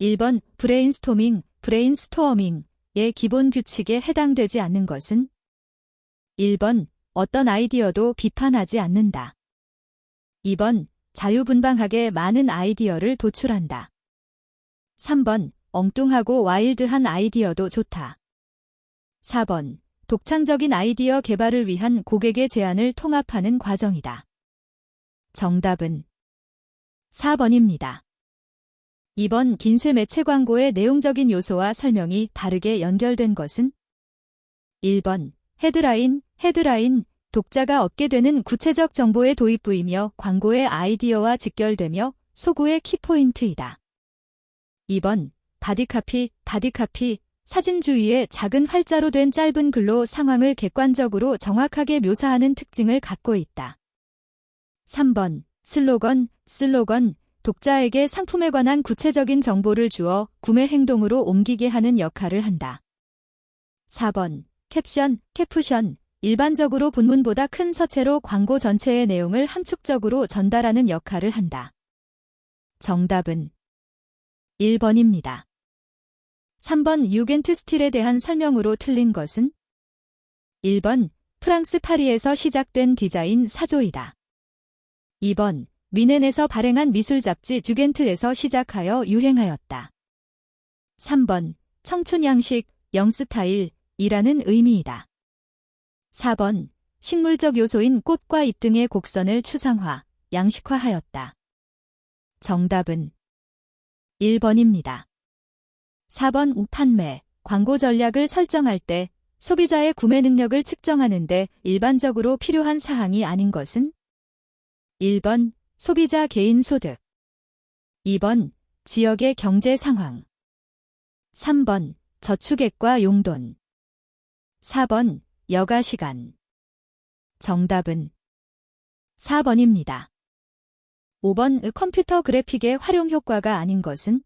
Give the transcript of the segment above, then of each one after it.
1번 브레인스토어밍의 기본 규칙에 해당되지 않는 것은? 1번 어떤 아이디어도 비판하지 않는다. 2번 자유분방하게 많은 아이디어를 도출한다. 3번 엉뚱하고 와일드한 아이디어도 좋다. 4번 독창적인 아이디어 개발을 위한 고객의 제안을 통합하는 과정이다. 정답은 4번입니다. 2번 긴쇄 매체 광고의 내용적인 요소와 설명이 바르게 연결된 것은? 1번 헤드라인, 독자가 얻게 되는 구체적 정보의 도입부이며 광고의 아이디어와 직결되며 소구의 키포인트이다. 2번 바디카피, 사진 주위에 작은 활자로 된 짧은 글로 상황을 객관적으로 정확하게 묘사하는 특징을 갖고 있다. 3번 슬로건, 독자에게 상품에 관한 구체적인 정보를 주어 구매 행동으로 옮기게 하는 역할을 한다. 4번 캡션, 일반적으로 본문보다 큰 서체로 광고 전체의 내용을 함축적으로 전달하는 역할을 한다. 정답은 1번입니다. 3번 유겐트 스틸에 대한 설명으로 틀린 것은? 1번 프랑스 파리에서 시작된 디자인 사조이다. 2번 미넨에서 발행한 미술 잡지 주겐트에서 시작하여 유행하였다. 3번 청춘 양식, 영스타일이라는 의미이다. 4번 식물적 요소인 꽃과 잎 등의 곡선을 추상화, 양식화하였다. 정답은 1번입니다. 4번 판매, 광고 전략을 설정할 때 소비자의 구매 능력을 측정하는 데 일반적으로 필요한 사항이 아닌 것은? 1번 소비자 개인 소득, 2번 지역의 경제 상황, 3번 저축액과 용돈, 4번 여가 시간. 정답은 4번입니다. 5번 컴퓨터 그래픽의 활용 효과가 아닌 것은?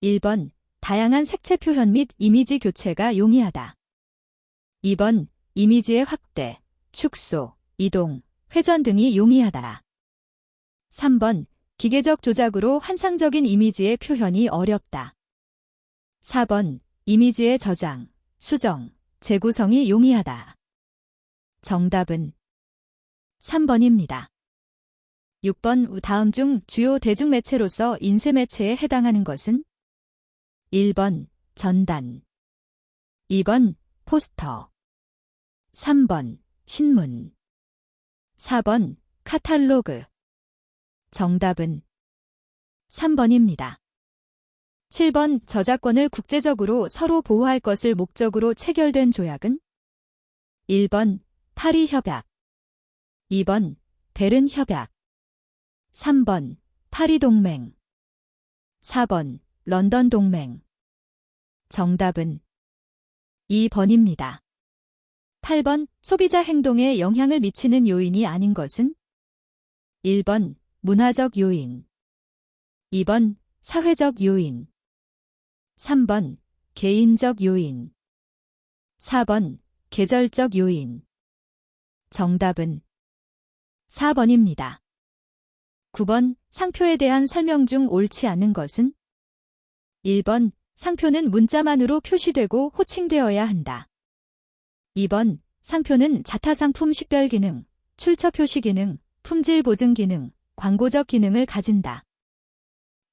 1번 다양한 색채 표현 및 이미지 교체가 용이하다. 2번 이미지의 확대, 축소, 이동, 회전 등이 용이하다. 3번 기계적 조작으로 환상적인 이미지의 표현이 어렵다. 4번 이미지의 저장, 수정, 재구성이 용이하다. 정답은 3번입니다. 6번 다음 중 주요 대중매체로서 인쇄매체에 해당하는 것은? 1번 전단, 2번 포스터, 3번 신문, 4번 카탈로그. 정답은 3번입니다. 7번 저작권을 국제적으로 서로 보호할 것을 목적으로 체결된 조약은? 1번 파리 협약, 2번 베른 협약, 3번 파리 동맹, 4번 런던 동맹. 정답은 2번입니다. 8번 소비자 행동에 영향을 미치는 요인이 아닌 것은? 1번 문화적 요인, 2번 사회적 요인, 3번 개인적 요인, 4번 계절적 요인. 정답은 4번입니다. 9번 상표에 대한 설명 중 옳지 않은 것은? 1번 상표는 문자만으로 표시되고 호칭되어야 한다. 2번 상표는 자타상품 식별 기능, 출처 표시 기능, 품질 보증 기능, 광고적 기능을 가진다.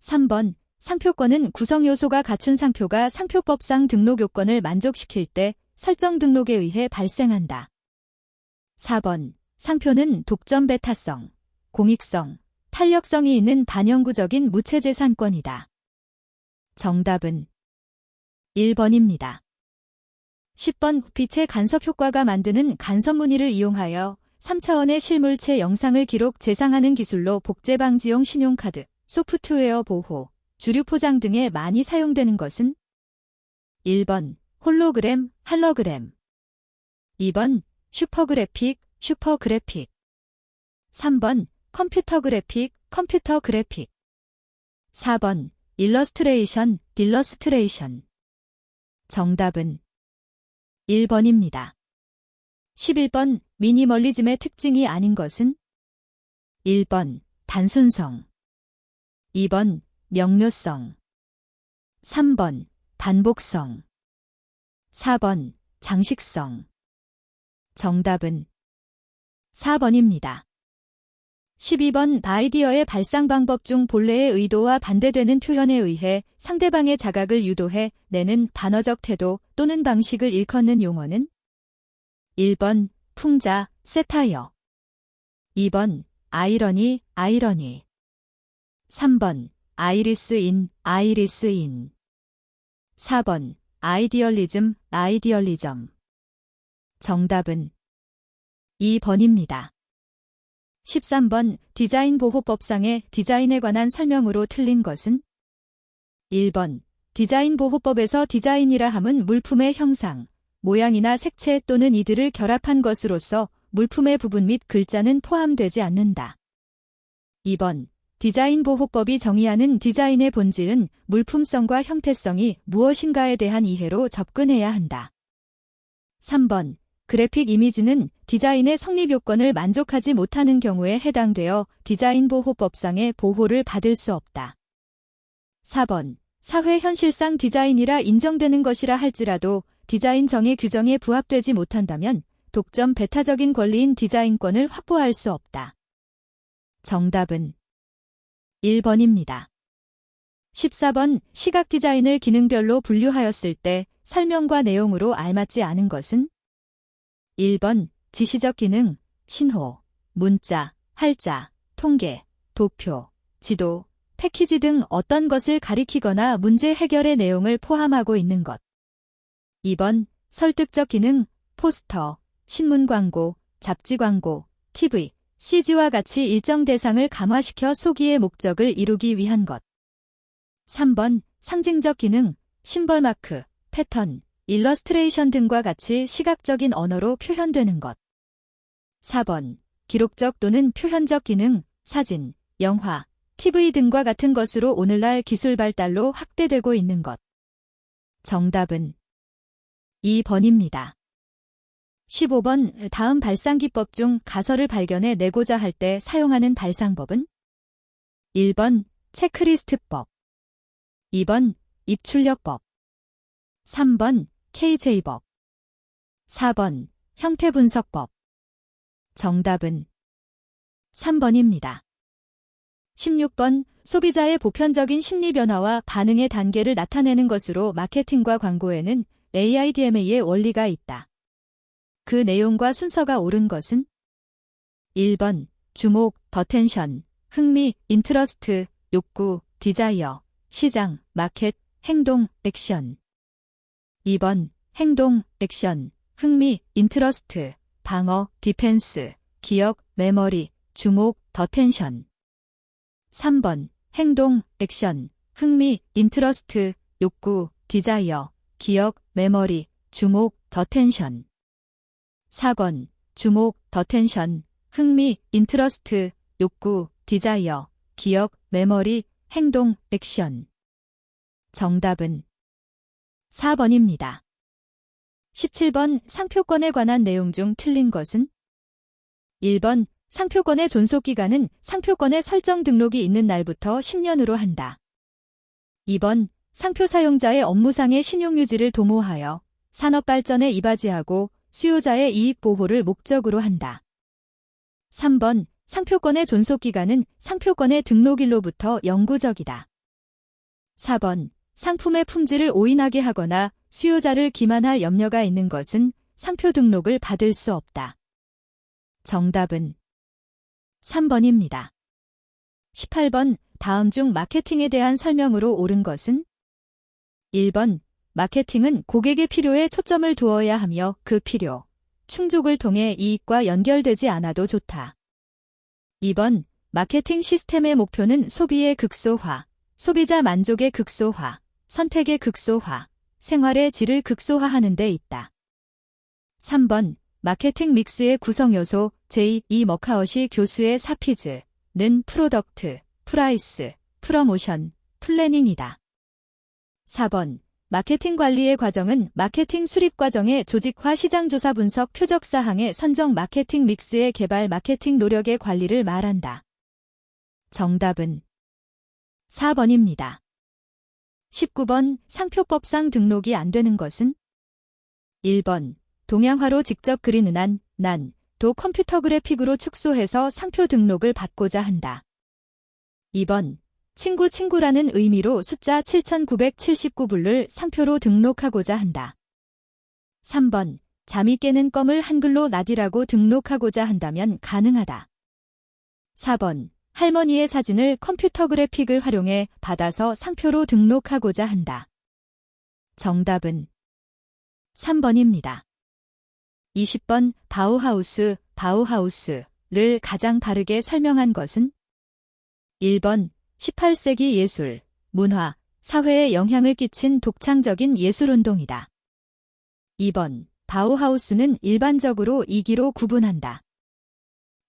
3번 상표권은 구성 요소가 갖춘 상표가 상표법상 등록 요건을 만족시킬 때 설정 등록에 의해 발생한다. 4번 상표는 독점 배타성, 공익성, 탄력성이 있는 반영구적인 무체재산권이다. 정답은 1번입니다. 10번 빛의 간섭 효과가 만드는 간섭 무늬를 이용하여 3차원의 실물체 영상을 기록 재상하는 기술로 복제 방지용 신용카드, 소프트웨어 보호, 주류 포장 등에 많이 사용되는 것은? 1번 홀로그램, 할로그램, 2번 슈퍼그래픽, 3번 컴퓨터 그래픽, 4번 일러스트레이션, 정답은 1번입니다. 11번 미니멀리즘의 특징이 아닌 것은? 1번 단순성, 2번 명료성, 3번 반복성, 4번 장식성. 정답은 4번입니다. 12번 아이디어의 발상 방법 중 본래의 의도와 반대되는 표현에 의해 상대방의 자각을 유도해 내는 반어적 태도 또는 방식을 일컫는 용어는 1번 풍자, 세타이어, 2번 아이러니, 아이러니, 3번 아이리스인, 아이리스인, 4번 아이디얼리즘, 아이디얼리점. 정답은 2번입니다. 13번 디자인 보호법상의 디자인에 관한 설명으로 틀린 것은 1번 디자인 보호법에서 디자인이라 함은 물품의 형상, 모양이나 색채 또는 이들을 결합한 것으로서 물품의 부분 및 글자는 포함되지 않는다. 2번 디자인 보호법이 정의하는 디자인의 본질은 물품성과 형태성이 무엇인가에 대한 이해로 접근해야 한다. 3번 그래픽 이미지는 디자인의 성립 요건을 만족하지 못하는 경우에 해당되어 디자인 보호법상의 보호를 받을 수 없다. 4번 사회 현실상 디자인이라 인정되는 것이라 할지라도 디자인 정의 규정에 부합되지 못한다면 독점 배타적인 권리인 디자인권을 확보할 수 없다. 정답은 1번입니다. 14번 시각 디자인을 기능별로 분류하였을 때 설명과 내용으로 알맞지 않은 것은 1번 지시적 기능, 신호, 문자, 할자, 통계, 도표, 지도, 패키지 등 어떤 것을 가리키거나 문제 해결의 내용을 포함하고 있는 것. 2번 설득적 기능, 포스터, 신문 광고, 잡지 광고, TV, CG와 같이 일정 대상을 감화시켜 소기의 목적을 이루기 위한 것. 3번 상징적 기능, 심벌 마크, 패턴, 일러스트레이션 등과 같이 시각적인 언어로 표현되는 것. 4번 기록적 또는 표현적 기능, 사진, 영화, TV 등과 같은 것으로 오늘날 기술 발달로 확대되고 있는 것. 정답은 2번입니다. 15번 다음 발상기법 중 가설을 발견해 내고자 할 때 사용하는 발상법은 1번 체크리스트법, 2번 입출력법, 3번 KJ법, 4번 형태분석법. 정답은 3번입니다. 16번 소비자의 보편적인 심리 변화와 반응의 단계를 나타내는 것으로 마케팅과 광고에는 AIDMA의 원리가 있다. 그 내용과 순서가 옳은 것은 1번 주목, 더텐션, 흥미, 인트러스트, 욕구, 디자이어, 시장, 마켓, 행동, 액션. 2번 행동, 액션, 흥미, 인트러스트, 방어, 디펜스, 기억, 메모리, 주목, 더텐션. 3번 행동, 액션, 흥미, 인트러스트, 욕구, 디자이어, 기억, 메모리, 주목, 더텐션. 4번 주목, 더텐션, 흥미, 인트러스트, 욕구, 디자이어, 기억, 메모리, 행동, 액션. 정답은 4번입니다. 17번 상표권에 관한 내용 중 틀린 것은 1번 상표권의 존속기간은 상표권의 설정 등록이 있는 날부터 10년으로 한다. 2번 상표 사용자의 업무상의 신용유지를 도모하여 산업발전에 이바지하고 수요자의 이익 보호를 목적으로 한다. 3번 상표권의 존속기간은 상표권의 등록일로부터 영구적이다. 4번 상품의 품질을 오인하게 하거나 수요자를 기만할 염려가 있는 것은 상표 등록을 받을 수 없다. 정답은 3번입니다. 18번 다음 중 마케팅에 대한 설명으로 옳은 것은 1번 마케팅은 고객의 필요에 초점을 두어야 하며 그 필요, 충족을 통해 이익과 연결되지 않아도 좋다. 2번 마케팅 시스템의 목표는 소비의 극소화, 소비자 만족의 극소화, 선택의 극소화, 생활의 질을 극소화하는 데 있다. 3번 마케팅 믹스의 구성요소 제2 머카엇이 교수의 4Ps는 프로덕트, 프라이스, 프러모션, 플래닝이다. 4번 마케팅 관리의 과정은 마케팅 수립 과정의 조직화 시장조사 분석 표적사항의 선정 마케팅 믹스의 개발 마케팅 노력의 관리를 말한다. 정답은 4번입니다. 19번 상표법상 등록이 안 되는 것은? 1번 동양화로 직접 그리는 도 컴퓨터 그래픽으로 축소해서 상표 등록을 받고자 한다. 2번 친구라는 의미로 숫자 7979불을 상표로 등록하고자 한다. 3번 잠이 깨는 껌을 한글로 나디라고 등록하고자 한다면 가능하다. 4번 할머니의 사진을 컴퓨터 그래픽을 활용해 받아서 상표로 등록하고자 한다. 정답은 3번입니다. 20번 바우하우스를 가장 바르게 설명한 것은? 1번 18세기 예술, 문화, 사회에 영향을 끼친 독창적인 예술운동이다. 2번 바우하우스는 일반적으로 2기로 구분한다.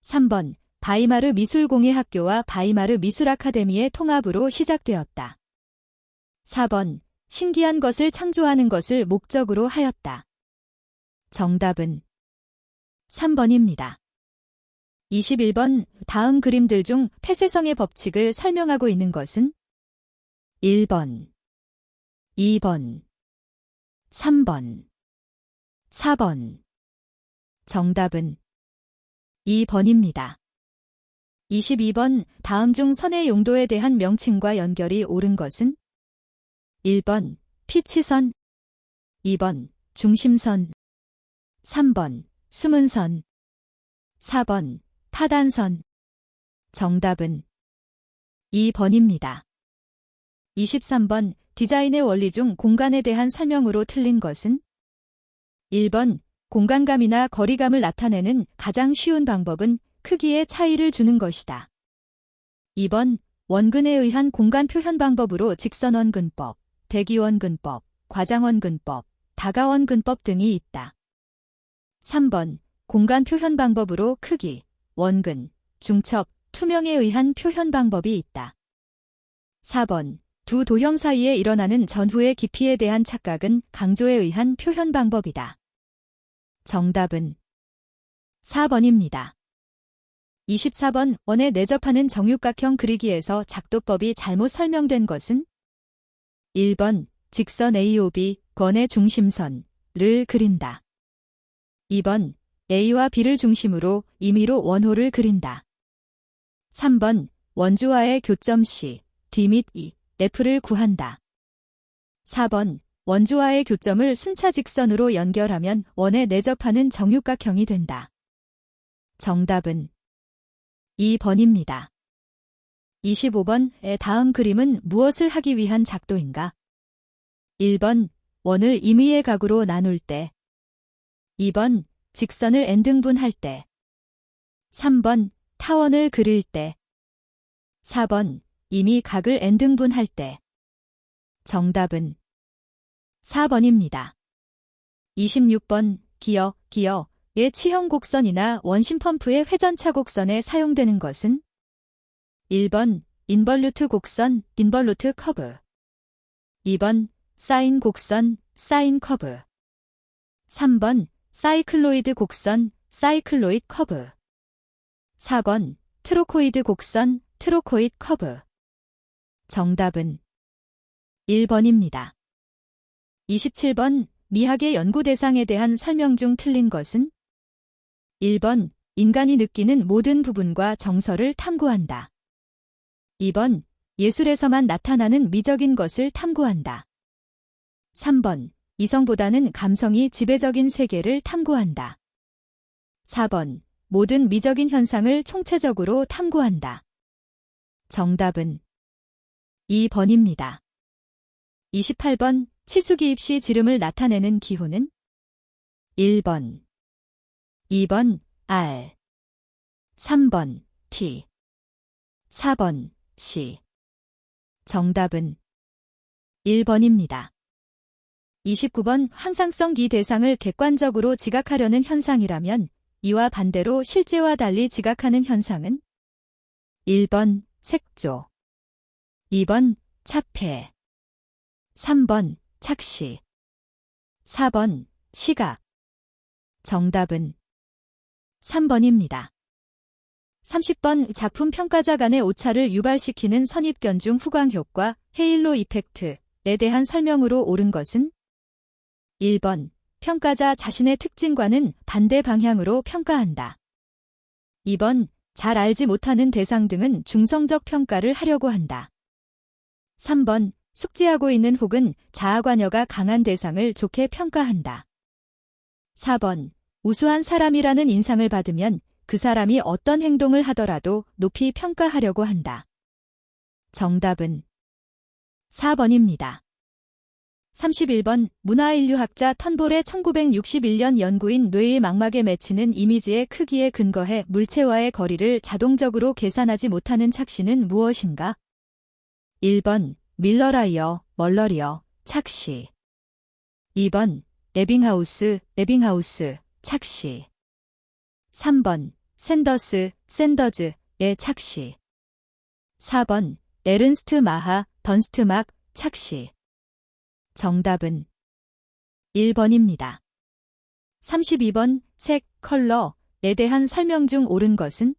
3번 바이마르 미술공예학교와 바이마르 미술아카데미의 통합으로 시작되었다. 4번 신기한 것을 창조하는 것을 목적으로 하였다. 정답은 3번입니다. 21번 다음 그림들 중 폐쇄성의 법칙을 설명하고 있는 것은? 1번, 2번, 3번, 4번. 정답은 2번입니다. 22번 다음 중 선의 용도에 대한 명칭과 연결이 옳은 것은? 1번 피치선, 2번 중심선, 3번 숨은선, 4번 파단선. 정답은 2번입니다. 23번 디자인의 원리 중 공간에 대한 설명으로 틀린 것은? 1번 공간감이나 거리감을 나타내는 가장 쉬운 방법은 크기의 차이를 주는 것이다. 2번 원근에 의한 공간 표현 방법으로 직선원근법, 대기원근법, 과장원근법, 다가원근법 등이 있다. 3번 공간 표현 방법으로 크기, 원근, 중첩, 투명에 의한 표현 방법이 있다. 4번 두 도형 사이에 일어나는 전후의 깊이에 대한 착각은 강조에 의한 표현 방법이다. 정답은 4번입니다. 24번 원에 내접하는 정육각형 그리기에서 작도법이 잘못 설명된 것은? 1번 직선 AOB, 권의 중심선을 그린다. 2번 A와 B를 중심으로 임의로 원호를 그린다. 3번 원주와의 교점 C, D 및 E, F를 구한다. 4번 원주와의 교점을 순차 직선으로 연결하면 원에 내접하는 정육각형이 된다. 정답은 2번입니다. 25번의 다음 그림은 무엇을 하기 위한 작도인가? 1번 원을 임의의 각으로 나눌 때, 2번 직선을 n등분할 때, 3번 타원을 그릴 때, 4번 임의 각을 n등분할 때. 정답은 4번입니다. 26번 기어의 치형 곡선이나 원심 펌프의 회전차 곡선에 사용되는 것은? 1번 인벌루트 곡선, 인벌루트 커브, 2번 사인 곡선, 사인 커브, 3번 사이클로이드 곡선, 사이클로이드 커브, 4번 트로코이드 곡선, 트로코이드 커브. 정답은 1번입니다. 27번 미학의 연구 대상에 대한 설명 중 틀린 것은? 1번 인간이 느끼는 모든 부분과 정서를 탐구한다. 2번 예술에서만 나타나는 미적인 것을 탐구한다. 3번 이성보다는 감성이 지배적인 세계를 탐구한다. 4번 모든 미적인 현상을 총체적으로 탐구한다. 정답은 2번입니다. 28번 치수기입 시 지름을 나타내는 기호는? 1번, 2번 R, 3번 T, 4번 C. 정답은 1번입니다. 29번 항상성기 대상을 객관적으로 지각하려는 현상이라면 이와 반대로 실제와 달리 지각하는 현상은? 1번 색조, 2번 차폐, 3번 착시, 4번 시각. 정답은 3번입니다. 30번 작품 평가자 간의 오차를 유발시키는 선입견 중 후광효과, 헤일로 이펙트의 대한 설명으로 옳은 것은 1번 평가자 자신의 특징과는 반대 방향으로 평가한다. 2번 잘 알지 못하는 대상 등은 중성적 평가를 하려고 한다. 3번 숙지하고 있는 혹은 자아관여가 강한 대상을 좋게 평가한다. 4번 우수한 사람이라는 인상을 받으면 그 사람이 어떤 행동을 하더라도 높이 평가하려고 한다. 정답은 4번입니다. 31번 문화인류학자 턴볼의 1961년 연구인 뇌의 망막에 맺히는 이미지의 크기에 근거해 물체와의 거리를 자동적으로 계산하지 못하는 착시는 무엇인가? 1번 밀러라이어, 멀러리어, 착시. 2번 에빙하우스, 착시. 3번 샌더즈의 착시. 4번 에른스트 마하, 던스트막, 착시. 정답은 1번입니다. 32번 색, 컬러에 대한 설명 중 옳은 것은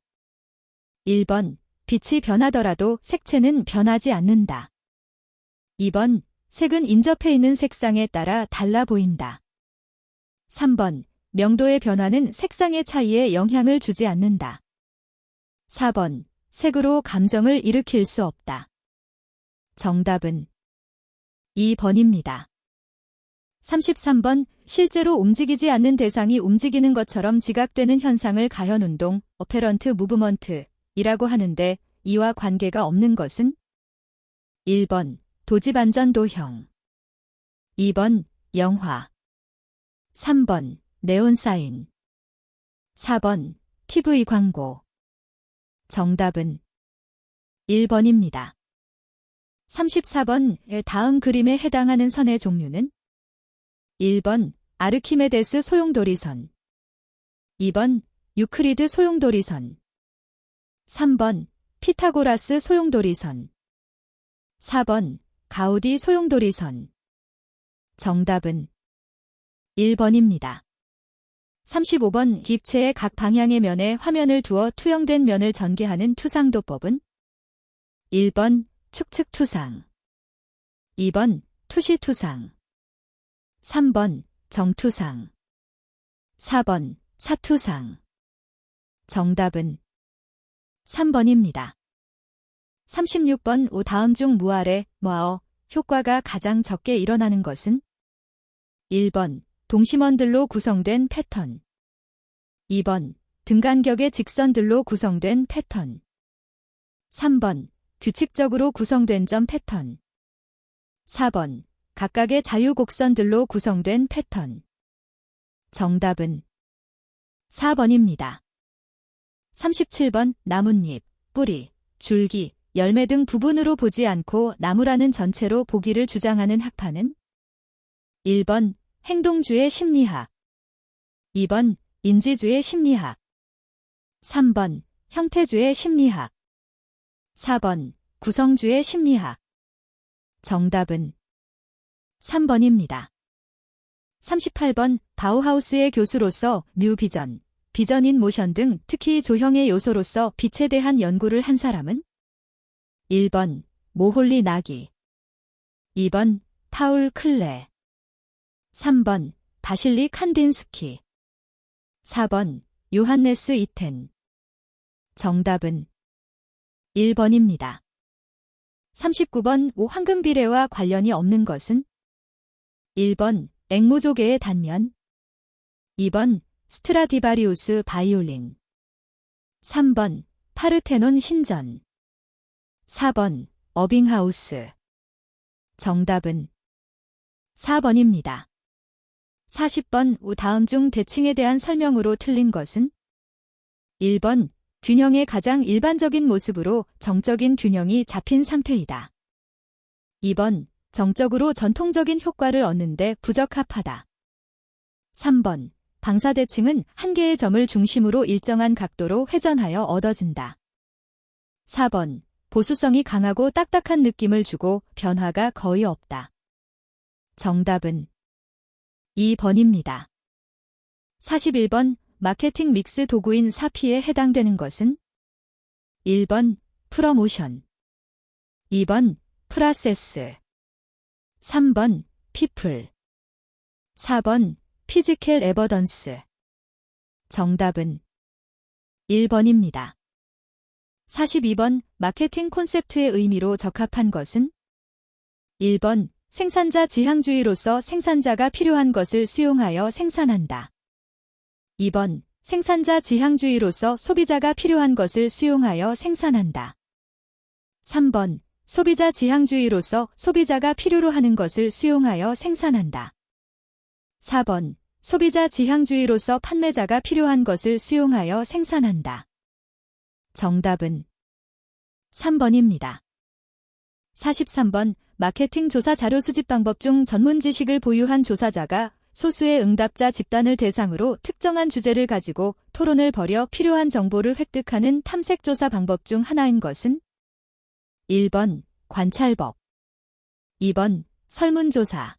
1번 빛이 변하더라도 색채는 변하지 않는다. 2번 색은 인접해 있는 색상에 따라 달라 보인다. 3번 명도의 변화는 색상의 차이에 영향을 주지 않는다. 4번 색으로 감정을 일으킬 수 없다. 정답은 2번입니다. 33번 실제로 움직이지 않는 대상이 움직이는 것처럼 지각되는 현상을 가현운동, 어페런트 무브먼트이라고 하는데 이와 관계가 없는 것은 1번 도지반전도형, 2번 영화, 3번 네온사인, 4번 TV 광고. 정답은 1번입니다. 34번 다음 그림에 해당하는 선의 종류는 1번 아르키메데스 소용돌이선, 2번 유크리드 소용돌이선, 3번 피타고라스 소용돌이선, 4번 가우디 소용돌이선. 정답은 1번입니다. 35번 입체의 각 방향의 면에 화면을 두어 투영된 면을 전개하는 투상도법은 1번 축측투상, 2번 투시투상, 3번 정투상, 4번 사투상. 정답은 3번입니다. 36번 다음 중 무아래, 뭐어 효과가 가장 적게 일어나는 것은 1번 동심원들로 구성된 패턴, 2번 등간격의 직선들로 구성된 패턴, 3번 규칙적으로 구성된 점 패턴, 4번 각각의 자유곡선들로 구성된 패턴. 정답은 4번입니다. 37번 나뭇잎, 뿌리, 줄기, 열매 등 부분으로 보지 않고 나무라는 전체로 보기를 주장하는 학파는 1번 행동주의 심리학, 2번 인지주의 심리학, 3번 형태주의 심리학, 4번 구성주의 심리학. 정답은 3번입니다. 38번 바우하우스의 교수로서 뉴 비전, 비전 인 모션 등 특히 조형의 요소로서 빛에 대한 연구를 한 사람은 1번 모홀리 나기, 2번 파울 클레, 3번 바실리 칸딘스키, 4번 요한네스 이텐. 정답은 1번입니다. 39번 황금비례와 관련이 없는 것은 1번 앵무조개의 단면, 2번 스트라디바리우스 바이올린, 3번 파르테논 신전, 4번 어빙하우스. 정답은 4번입니다. 40번 다음 중 대칭에 대한 설명으로 틀린 것은 1번 균형의 가장 일반적인 모습으로 정적인 균형이 잡힌 상태이다. 2번 정적으로 전통적인 효과를 얻는데 부적합하다. 3번 방사대칭은 한 개의 점을 중심으로 일정한 각도로 회전하여 얻어진다. 4번 보수성이 강하고 딱딱한 느낌을 주고 변화가 거의 없다. 정답은 2번입니다. 41번 마케팅 믹스 도구인 사피에 해당되는 것은 1번 프로모션, 2번 프라세스, 3번 people. 4번 physical evidence. 정답은 1번입니다. 42번 마케팅 콘셉트의 의미로 적합한 것은 1번 생산자 지향주의로서 생산자가 필요한 것을 수용하여 생산한다. 2번 생산자 지향주의로서 소비자가 필요한 것을 수용하여 생산한다. 3번 소비자 지향주의로서 소비자가 필요로 하는 것을 수용하여 생산한다. 4번 소비자 지향주의로서 판매자가 필요한 것을 수용하여 생산한다. 정답은 3번입니다. 43번 마케팅 조사 자료 수집 방법 중 전문 지식을 보유한 조사자가 소수의 응답자 집단을 대상으로 특정한 주제를 가지고 토론을 벌여 필요한 정보를 획득하는 탐색 조사 방법 중 하나인 것은 1번 관찰법, 2번 설문조사,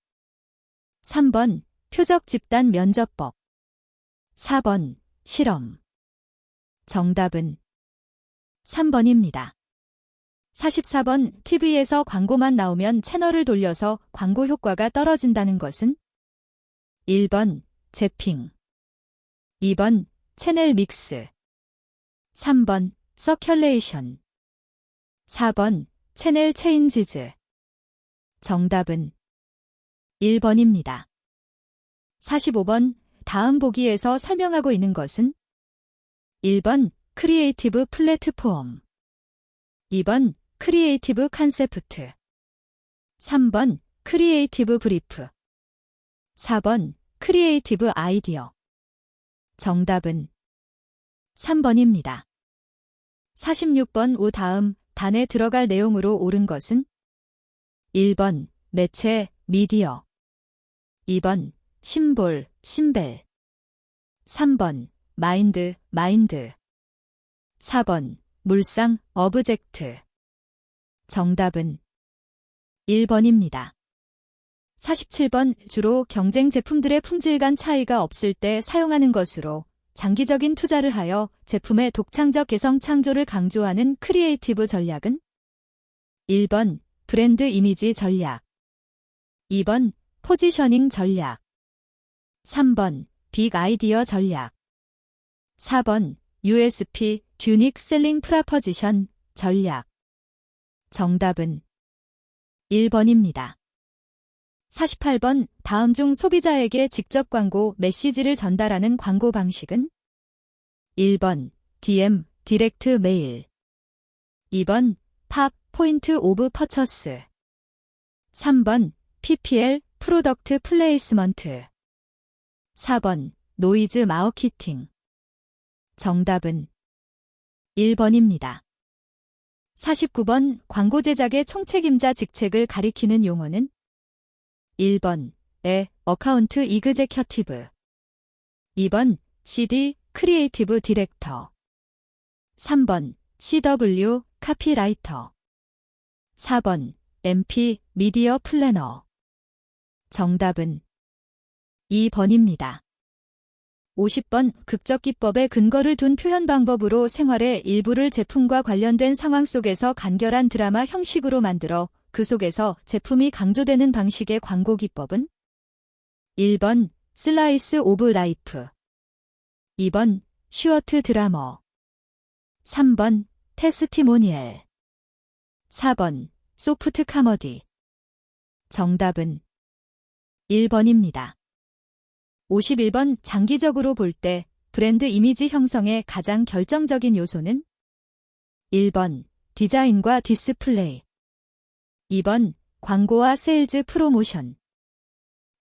3번 표적 집단 면접법, 4번 실험. 정답은 3번입니다. 44번 TV에서 광고만 나오면 채널을 돌려서 광고 효과가 떨어진다는 것은 1번 재핑, 2번 채널 믹스, 3번 서큘레이션, 4번 채널 체인지즈. 정답은 1번입니다. 45번 다음 보기에서 설명하고 있는 것은 1번 크리에이티브 플랫폼, 2번 크리에이티브 컨셉트, 3번 크리에이티브 브리프, 4번 크리에이티브 아이디어. 정답은 3번입니다. 46번 오 다음 단에 들어갈 내용으로 옳은 것은 1번 매체, 미디어, 2번 심볼, 심벨, 3번 마인드, 마인드, 4번 물상, 어브젝트. 정답은 1번입니다. 47번 주로 경쟁 제품들의 품질 간 차이가 없을 때 사용하는 것으로 장기적인 투자를 하여 제품의 독창적 개성 창조를 강조하는 크리에이티브 전략은 1번 브랜드 이미지 전략, 2번 포지셔닝 전략, 3번 빅 아이디어 전략, 4번 USP 유닉 셀링 프라퍼지션 전략. 정답은 1번입니다. 48번 다음 중 소비자에게 직접 광고 메시지를 전달하는 광고 방식은 1번 DM 디렉트 메일, 2번 팝 포인트 오브 퍼처스, 3번 PPL 프로덕트 플레이스먼트, 4번 노이즈 마케팅. 정답은 1번입니다. 49번 광고 제작의 총책임자 직책을 가리키는 용어는 1번 어카운트 이그제큐티브, 2번 CD 크리에이티브 디렉터, 3번 CW 카피라이터, 4번 MP 미디어 플래너. 정답은 2번입니다. 50번 극적 기법의 근거를 둔 표현 방법으로 생활의 일부를 제품과 관련된 상황 속에서 간결한 드라마 형식으로 만들어 그 속에서 제품이 강조되는 방식의 광고 기법은 1번 슬라이스 오브 라이프, 2번 슈어트 드라머, 3번 테스티모니얼, 4번 소프트 카머디. 정답은 1번입니다. 51번 장기적으로 볼 때 브랜드 이미지 형성의 가장 결정적인 요소는 1번 디자인과 디스플레이, 2번 광고와 세일즈 프로모션,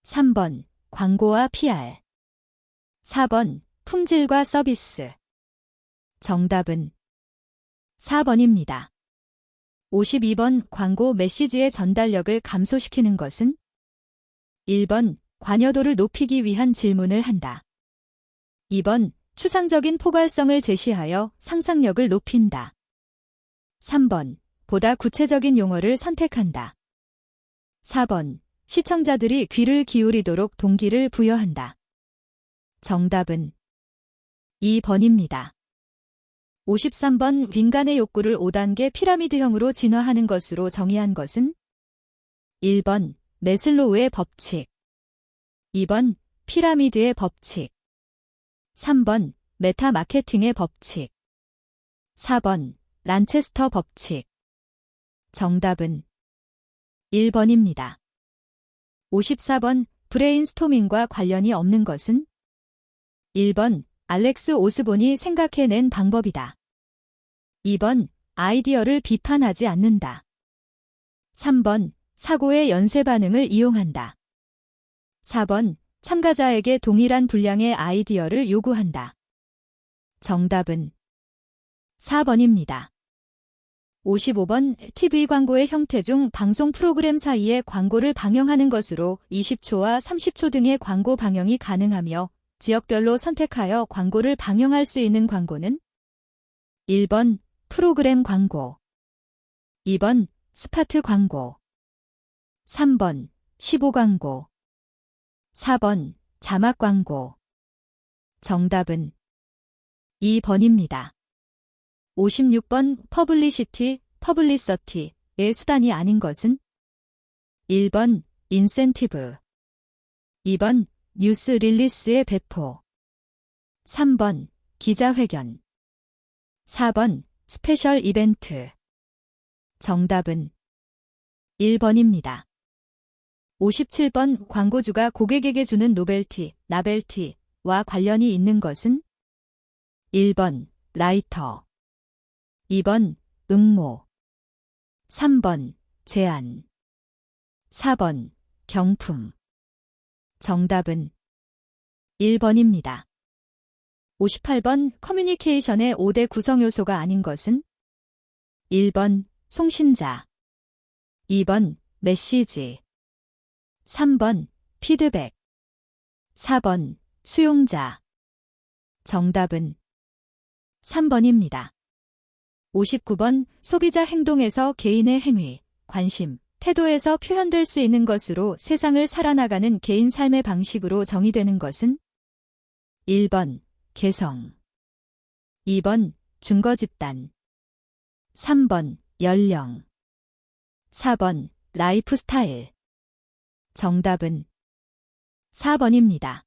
3번 광고와 PR, 4번 품질과 서비스. 정답은 4번입니다. 52번 광고 메시지의 전달력을 감소시키는 것은 1번 관여도를 높이기 위한 질문을 한다. 2번 추상적인 포괄성을 제시하여 상상력을 높인다. 3번 보다 구체적인 용어를 선택한다. 4번 시청자들이 귀를 기울이도록 동기를 부여한다. 정답은 2번입니다. 53번 인간의 욕구를 5단계 피라미드형으로 진화하는 것으로 정의한 것은 1번 매슬로우의 법칙. 2번 피라미드의 법칙. 3번 메타 마케팅의 법칙. 4번 란체스터 법칙. 정답은 1번입니다. 54번 브레인스토밍과 관련이 없는 것은? 1번 알렉스 오스본이 생각해낸 방법이다. 2번 아이디어를 비판하지 않는다. 3번 사고의 연쇄 반응을 이용한다. 4번 참가자에게 동일한 분량의 아이디어를 요구한다. 정답은 4번입니다. 55번 TV 광고의 형태 중 방송 프로그램 사이에 광고를 방영하는 것으로 20초와 30초 등의 광고 방영이 가능하며 지역별로 선택하여 광고를 방영할 수 있는 광고는? 1번 프로그램 광고. 2번 스파트 광고. 3번 15 광고. 4번 자막 광고. 정답은 2번입니다. 56번 퍼블리시티, 퍼블리서티의 수단이 아닌 것은? 1번 인센티브. 2번 뉴스 릴리스의 배포. 3번 기자회견. 4번 스페셜 이벤트. 정답은 1번입니다. 57번 광고주가 고객에게 주는 노벨티, 나벨티와 관련이 있는 것은? 1번 라이터. 2번 응모. 3번 제안. 4번 경품. 정답은 1번입니다. 58번 커뮤니케이션의 5대 구성 요소가 아닌 것은? 1번 송신자. 2번 메시지. 3번 피드백. 4번 수용자. 정답은 3번입니다. 59번 소비자 행동에서 개인의 행위, 관심, 태도에서 표현될 수 있는 것으로 세상을 살아나가는 개인 삶의 방식으로 정의되는 것은? 1번 개성. 2번 증거 집단. 3번 연령. 4번 라이프 스타일. 정답은 4번입니다.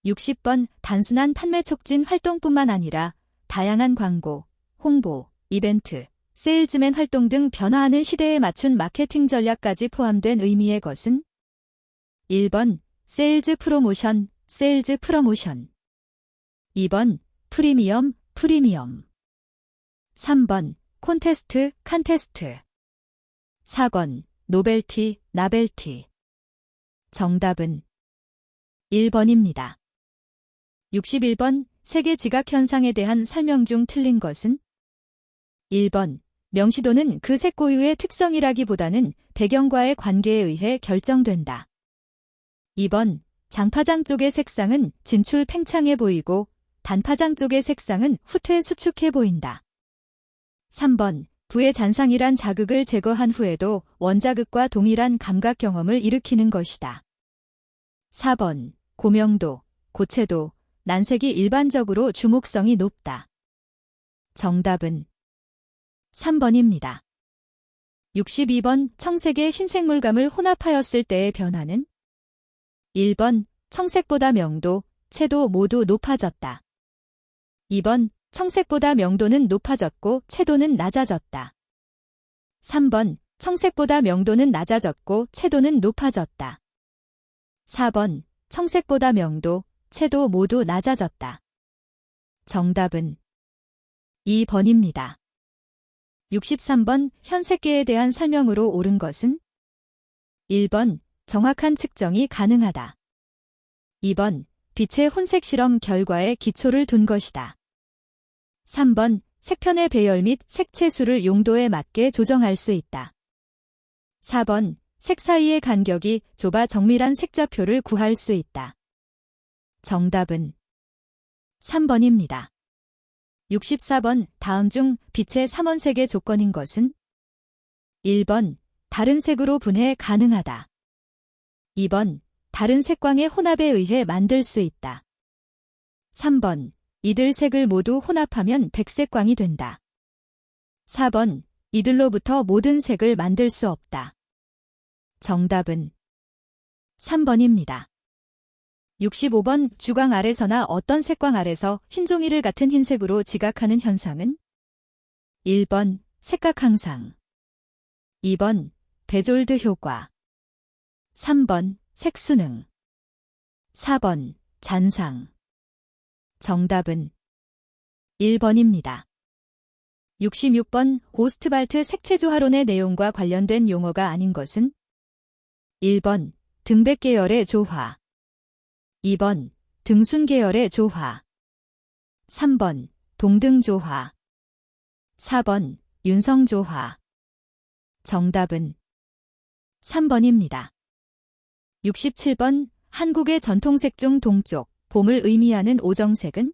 60번 단순한 판매 촉진 활동뿐만 아니라 다양한 광고, 홍보, 이벤트, 세일즈맨 활동 등 변화하는 시대에 맞춘 마케팅 전략까지 포함된 의미의 것은? 1번 세일즈 프로모션, 세일즈 프로모션. 2번 프리미엄, 프리미엄. 3번 콘테스트, 칸테스트. 4번 노벨티, 나벨티. 정답은 1번입니다. 61번 세계 지각 현상에 대한 설명 중 틀린 것은? 1번 명시도는 그 색 고유의 특성이라기보다는 배경과의 관계에 의해 결정된다. 2번 장파장 쪽의 색상은 진출 팽창해 보이고 단파장 쪽의 색상은 후퇴 수축해 보인다. 3번 부의 잔상이란 자극을 제거한 후에도 원자극과 동일한 감각 경험을 일으키는 것이다. 4번 고명도, 고채도, 난색이 일반적으로 주목성이 높다. 정답은 3번입니다. 62번 청색의 흰색물감을 혼합하였을 때의 변화는? 1번 청색보다 명도, 채도 모두 높아졌다. 2번 청색보다 명도는 높아졌고 채도는 낮아졌다. 3번 청색보다 명도는 낮아졌고 채도는 높아졌다. 4번 청색보다 명도, 채도 모두 낮아졌다. 정답은 2번입니다. 63번 현색계에 대한 설명으로 옳은 것은? 1번 정확한 측정이 가능하다. 2번 빛의 혼색 실험 결과에 기초를 둔 것이다. 3번 색편의 배열 및 색채수를 용도에 맞게 조정할 수 있다. 4번 색 사이의 간격이 좁아 정밀한 색자표를 구할 수 있다. 정답은 3번입니다. 64번 다음 중 빛의 삼원색의 조건인 것은? 1번 다른 색으로 분해 가능하다. 2번 다른 색광의 혼합에 의해 만들 수 있다. 3번 이들 색을 모두 혼합하면 백색광이 된다. 4번 이들로부터 모든 색을 만들 수 없다. 정답은 3번입니다. 65번 주광 아래서나 어떤 색광 아래서 흰 종이를 같은 흰색으로 지각하는 현상은 1번 색각항상, 2번 베졸드 효과, 3번 색순응, 4번 잔상. 정답은 1번입니다. 66번 오스트발트 색채조화론의 내용과 관련된 용어가 아닌 것은 1번 등백 계열의 조화, 2번 등순 계열의 조화, 3번 동등 조화, 4번 윤성 조화. 정답은 3번입니다. 67번 한국의 전통색 중 동쪽, 봄을 의미하는 오정색은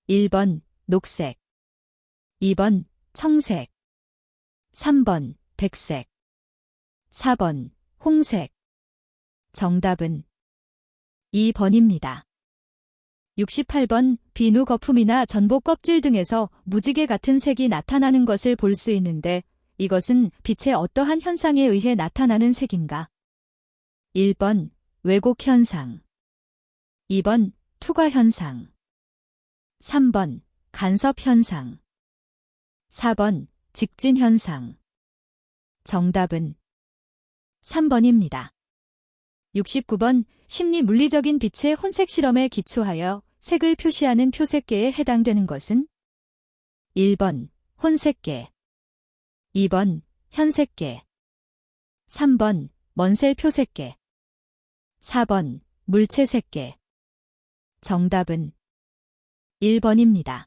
1번 녹색, 2번 청색, 3번 백색, 4번 홍색. 정답은 2번입니다. 68번 비누 거품이나 전복 껍질 등에서 무지개 같은 색이 나타나는 것을 볼 수 있는데 이것은 빛의 어떠한 현상에 의해 나타나는 색인가? 1번 왜곡 현상, 2번 투과 현상, 3번 간섭 현상, 4번 직진 현상. 정답은 3번입니다. 69번 심리 물리적인 빛의 혼색 실험에 기초하여 색을 표시하는 표색계에 해당되는 것은 1번 혼색계, 2번 현색계, 3번 먼셀 표색계, 4번 물체색계. 정답은 1번입니다.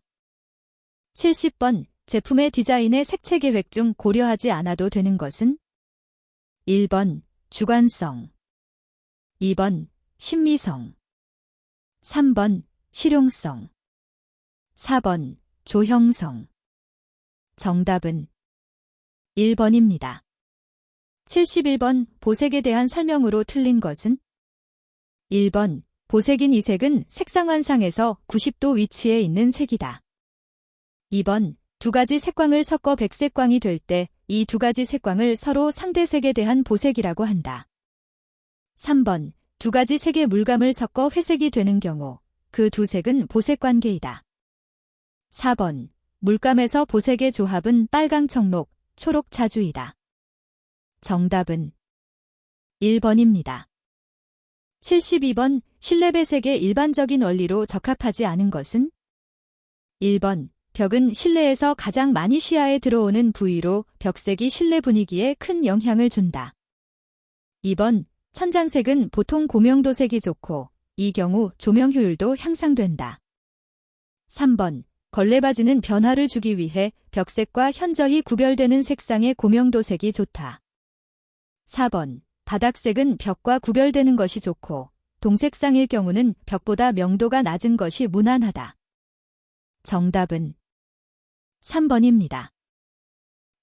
70번 제품의 디자인의 색채 계획 중 고려하지 않아도 되는 것은 1번 주관성, 2번 신미성, 3번 실용성, 4번 조형성. 정답은 1번입니다. 71번 보색에 대한 설명으로 틀린 것은 1번 보색인 이 색은 색상환상에서 90도 위치에 있는 색이다. 2번 두 가지 색광을 섞어 백색광이 될 때 이 두 가지 색광을 서로 상대색에 대한 보색이라고 한다. 3번 두 가지 색의 물감을 섞어 회색이 되는 경우 그 두 색은 보색관계이다. 4번 물감에서 보색의 조합은 빨강 청록, 초록 자주이다. 정답은 1번입니다. 72번 실내 배색의 일반적인 원리로 적합하지 않은 것은 1번 벽은 실내에서 가장 많이 시야에 들어오는 부위로 벽색이 실내 분위기에 큰 영향을 준다. 2번 천장색은 보통 고명도색이 좋고 이 경우 조명 효율도 향상된다. 3번 걸레바지는 변화를 주기 위해 벽색과 현저히 구별되는 색상의 고명도색이 좋다. 4번 바닥색은 벽과 구별되는 것이 좋고 동색상일 경우는 벽보다 명도가 낮은 것이 무난하다. 정답은 3번입니다.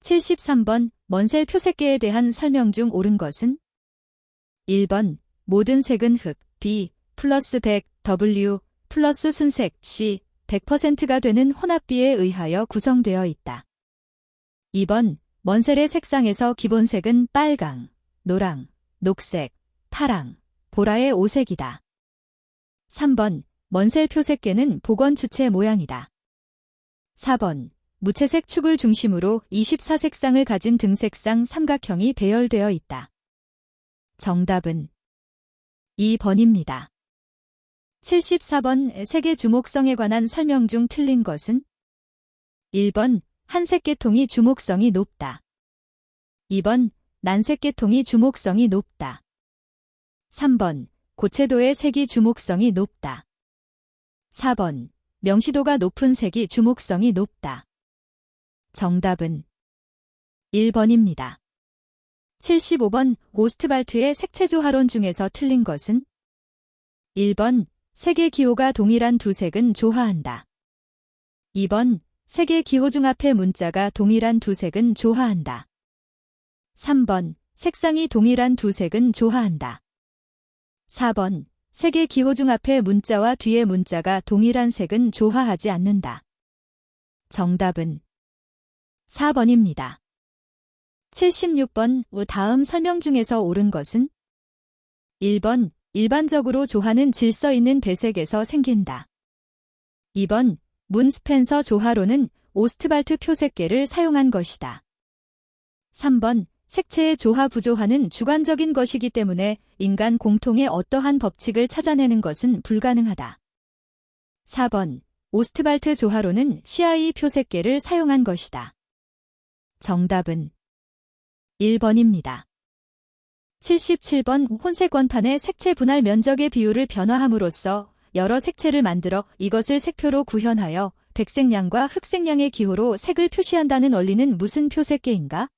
73번 먼셀 표색계에 대한 설명 중 옳은 것은 1번 모든 색은 흑, B 플러스 100, W 플러스 순색, C 100%가 되는 혼합비에 의하여 구성되어 있다. 2번 먼셀의 색상에서 기본색은 빨강, 노랑, 녹색, 파랑, 보라의 5색이다. 3번 먼셀 표색계는 복원 주체 모양이다. 4번 무채색 축을 중심으로 24색상을 가진 등색상 삼각형이 배열되어 있다. 정답은 2번입니다. 74번 색의 주목성에 관한 설명 중 틀린 것은 1번 한색 계통이 주목성이 높다. 2번 난색 계통이 주목성이 높다. 3번 고채도의 색이 주목성이 높다. 4번 명시도가 높은 색이 주목성이 높다. 정답은 1번입니다. 75번 오스트발트의 색채조화론 중에서 틀린 것은 1번 색의 기호가 동일한 두 색은 조화한다. 2번 색의 기호 중 앞에 문자가 동일한 두 색은 조화한다. 3번 색상이 동일한 두 색은 조화한다. 4번 색의 기호 중 앞에 문자와 뒤에 문자가 동일한 색은 조화하지 않는다. 정답은 4번입니다. 76번 다음 설명 중에서 옳은 것은 1번 일반적으로 조화는 질서 있는 배색에서 생긴다. 2번 문 스펜서 조화로는 오스트발트 표색계를 사용한 것이다. 3번 색채의 조화 부조화는 주관적인 것이기 때문에 인간 공통의 어떠한 법칙을 찾아내는 것은 불가능하다. 4번 오스트발트 조화로는 CI 표색계를 사용한 것이다. 정답은 1번입니다. 77번 혼색 원판의 색채 분할 면적의 비율을 변화함으로써 여러 색채를 만들어 이것을 색표로 구현하여 백색량과 흑색량의 기호로 색을 표시한다는 원리는 무슨 표색계인가?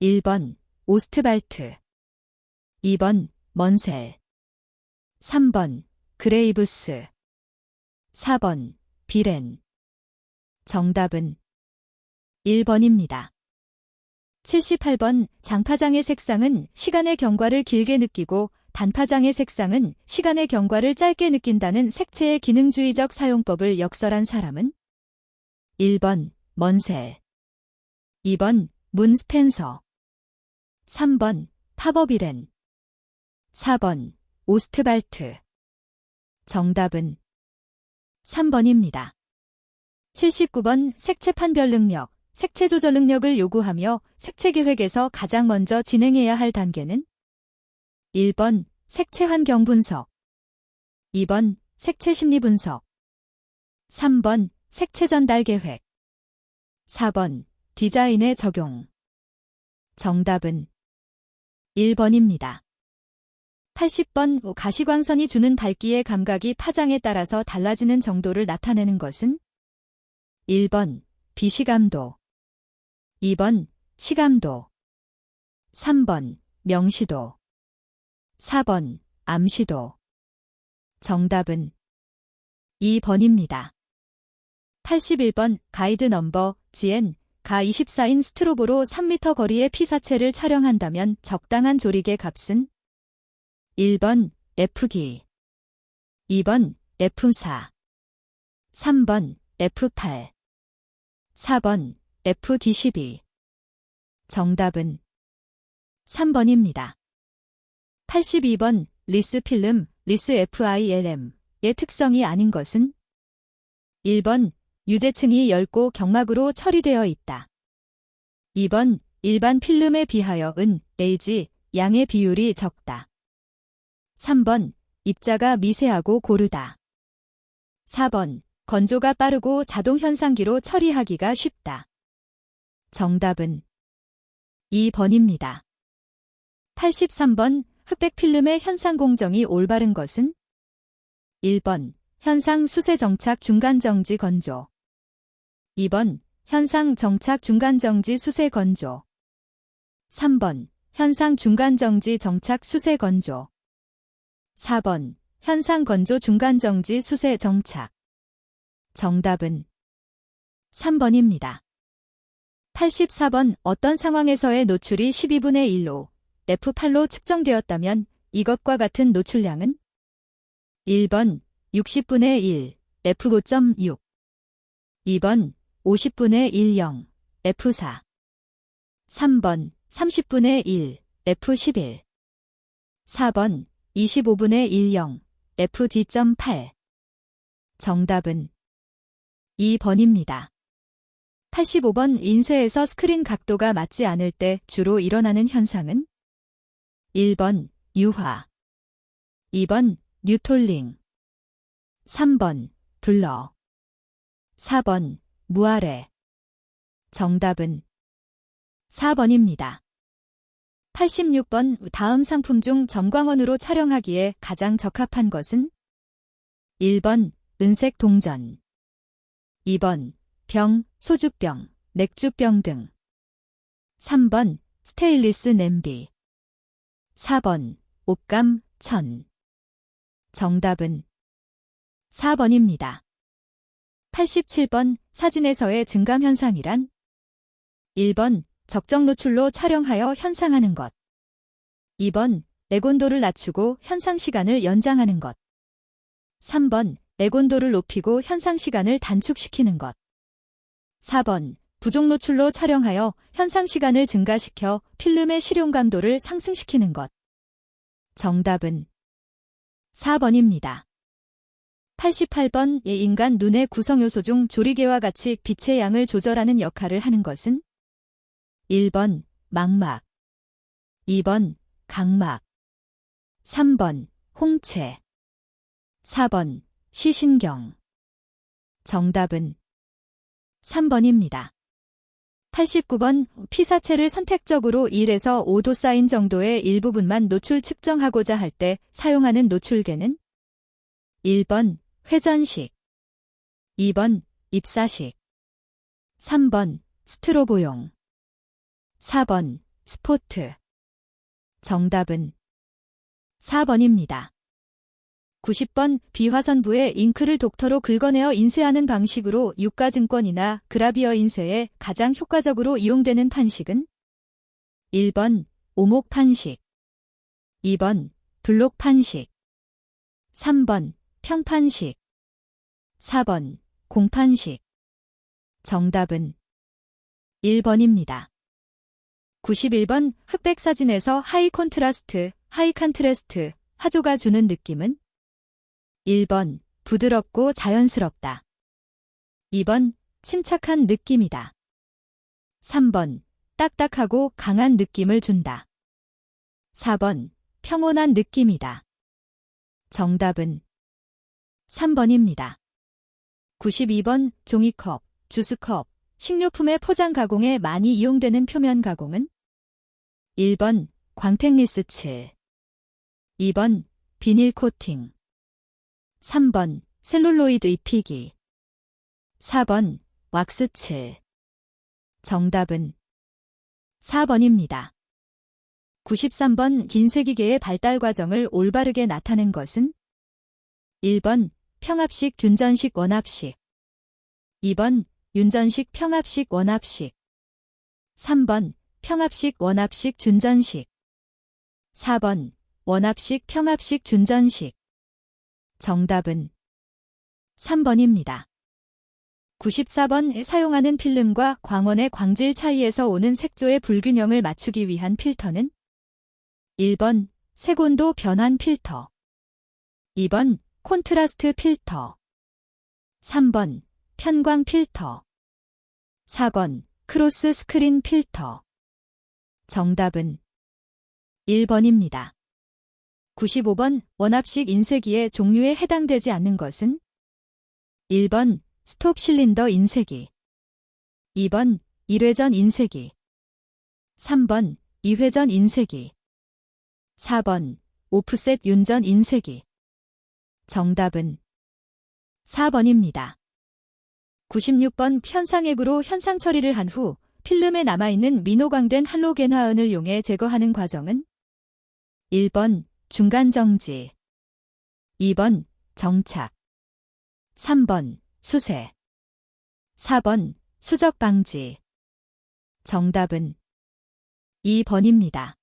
1번 오스트발트, 2번 먼셀, 3번 그레이브스, 4번 비렌. 정답은 1번입니다. 78번 장파장의 색상은 시간의 경과를 길게 느끼고 단파장의 색상은 시간의 경과를 짧게 느낀다는 색채의 기능주의적 사용법을 역설한 사람은 1번 먼셀, 2번 문 스펜서, 3번 파버 비렌, 4번 오스트발트. 정답은 3번입니다. 79번 색채 판별 능력, 색채 조절 능력을 요구하며 색채 계획에서 가장 먼저 진행해야 할 단계는 1번 색채 환경 분석, 2번 색채 심리 분석, 3번 색채 전달 계획, 4번 디자인의 적용. 정답은 1번입니다. 80번 가시광선이 주는 밝기의 감각이 파장에 따라서 달라지는 정도를 나타내는 것은 1번 비시감도, 2번 시감도, 3번 명시도, 4번 암시도. 정답은 2번입니다. 81번 가이드 넘버 GN 가 24인 스트로보로 3m 거리의 피사체를 촬영한다면 적당한 조리개 값은 1번 F기, 2번 F4, 3번 F8, 4번 FD12. 정답은 3번입니다. 82번 리스 필름, 리스 FILM의 특성이 아닌 것은 1번 유제층이 엷고 경막으로 처리되어 있다. 2번 일반 필름에 비하여 은, Ag, 양의 비율이 적다. 3번 입자가 미세하고 고르다. 4번 건조가 빠르고 자동 현상기로 처리하기가 쉽다. 정답은 2번입니다. 83번 흑백 필름의 현상 공정이 올바른 것은 1번 현상 수세 정착 중간 정지 건조, 2번 현상 정착 중간 정지 수세 건조, 3번 현상 중간 정지 정착 수세 건조, 4번 현상 건조 중간 정지 수세 정착. 정답은 3번입니다. 84번 어떤 상황에서의 노출이 12분의 1로 F8로 측정되었다면 이것과 같은 노출량은 1번 60분의 1, F5.6, 2번 50분의 10, F4, 3번 30분의 1, F11, 4번 25분의 10, FD.8. 정답은 2번입니다. 85번 인쇄에서 스크린 각도가 맞지 않을 때 주로 일어나는 현상은 1번 유화, 2번 뉴톨링, 3번 블러, 4번 무아래. 정답은 4번입니다. 86번 다음 상품 중 점광원으로 촬영하기에 가장 적합한 것은 1번 은색 동전, 2번 병, 소주병, 맥주병 등, 3번 스테인리스 냄비, 4번 옷감, 천. 정답은 4번입니다. 87번 사진에서의 증감 현상이란 1번 적정 노출로 촬영하여 현상하는 것, 2번 내곤도를 낮추고 현상 시간을 연장하는 것, 3번 내곤도를 높이고 현상 시간을 단축시키는 것, 4번 부족 노출로 촬영하여 현상 시간을 증가시켜 필름의 실용감도를 상승시키는 것. 정답은 4번입니다. 88번 인간 눈의 구성요소 중 조리개와 같이 빛의 양을 조절하는 역할을 하는 것은 1번 망막, 2번 각막, 3번 홍채, 4번 시신경. 정답은 3번입니다. 89번 피사체를 선택적으로 1에서 5도 사인 정도의 일부분만 노출 측정하고자 할 때 사용하는 노출계는 1번 회전식, 2번 입사식, 3번 스트로보용, 4번 스포트. 정답은 4번입니다. 90번 비화선부에 잉크를 독터로 긁어내어 인쇄하는 방식으로 유가증권이나 그라비어 인쇄에 가장 효과적으로 이용되는 판식은 1번 오목 판식, 2번 블록 판식, 3번 평판식, 4번 공판식. 정답은 1번입니다. 91번 흑백 사진에서 하이 콘트라스트, 하이 컨트레스트 화조가 주는 느낌은 1번 부드럽고 자연스럽다. 2번 침착한 느낌이다. 3번 딱딱하고 강한 느낌을 준다. 4번 평온한 느낌이다. 정답은 3번입니다. 92번 종이컵, 주스컵, 식료품의 포장 가공에 많이 이용되는 표면 가공은 1번 광택리스칠, 2번 비닐 코팅, 3번 셀룰로이드 입히기, 4번 왁스칠. 정답은 4번입니다. 93번 긴쇄기계의 발달 과정을 올바르게 나타낸 것은 1번 평합식 균전식 원합식, 2번 윤전식 평합식 원합식, 3번 평합식 원합식 준전식, 4번 원합식 평합식 준전식. 정답은 3번입니다. 94번 사용하는 필름과 광원의 광질 차이에서 오는 색조의 불균형을 맞추기 위한 필터는 1번 색온도 변환 필터, 2번 콘트라스트 필터, 3번 편광 필터, 4번 크로스 스크린 필터. 정답은 1번입니다. 95번 원합식 인쇄기의 종류에 해당되지 않는 것은 1번 스톱 실린더 인쇄기, 2번 1회전 인쇄기, 3번 2회전 인쇄기, 4번 오프셋 윤전 인쇄기. 정답은 4번입니다. 96번 현상액으로 현상 처리를 한 후 필름에 남아있는 민호광된 할로겐화은을 이용해 제거하는 과정은 1번 중간 정지, 2번 정착, 3번 수세, 4번 수적 방지. 정답은 2번입니다.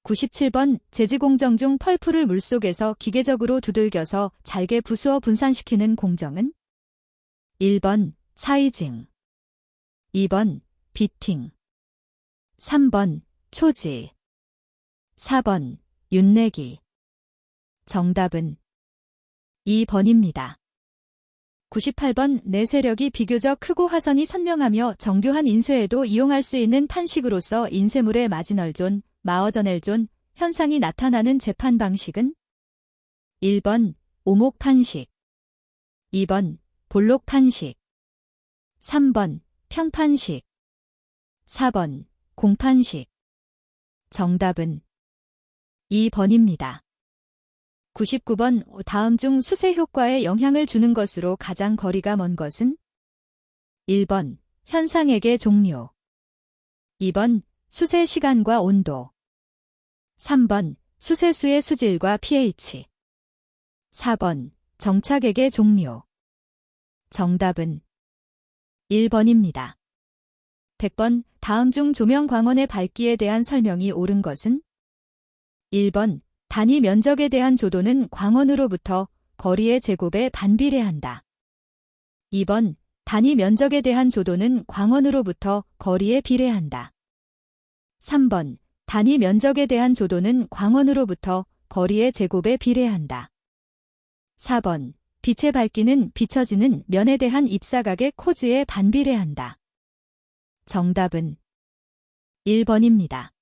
97번 제지공정 중 펄프를 물속에서 기계적으로 두들겨서 잘게 부수어 분산시키는 공정은 1번 사이징, 2번 비팅, 3번 초지, 4번 윤내기. 정답은 2번입니다. 98번 내쇄력이 비교적 크고 화선이 선명하며 정교한 인쇄에도 이용할 수 있는 판식으로서 인쇄물의 마지널존, 마어저넬존 현상이 나타나는 재판 방식은 1번 오목 판식, 2번 볼록 판식, 3번 평판식, 4번 공판식. 정답은 2번입니다. 99번 다음 중 수세 효과에 영향을 주는 것으로 가장 거리가 먼 것은 1번 현상액의 종류, 2번 수세 시간과 온도, 3번 수세수의 수질과 pH, 4번 정착액의 종류. 정답은 1번입니다. 100번 다음 중 조명 광원의 밝기에 대한 설명이 옳은 것은 1번 단위 면적에 대한 조도는 광원으로부터 거리의 제곱에 반비례한다. 2번 단위 면적에 대한 조도는 광원으로부터 거리에 비례한다. 3번. 단위 면적에 대한 조도는 광원으로부터 거리의 제곱에 비례한다. 4번. 빛의 밝기는 비춰지는 면에 대한 입사각의 코즈에 반비례한다. 정답은 1번입니다.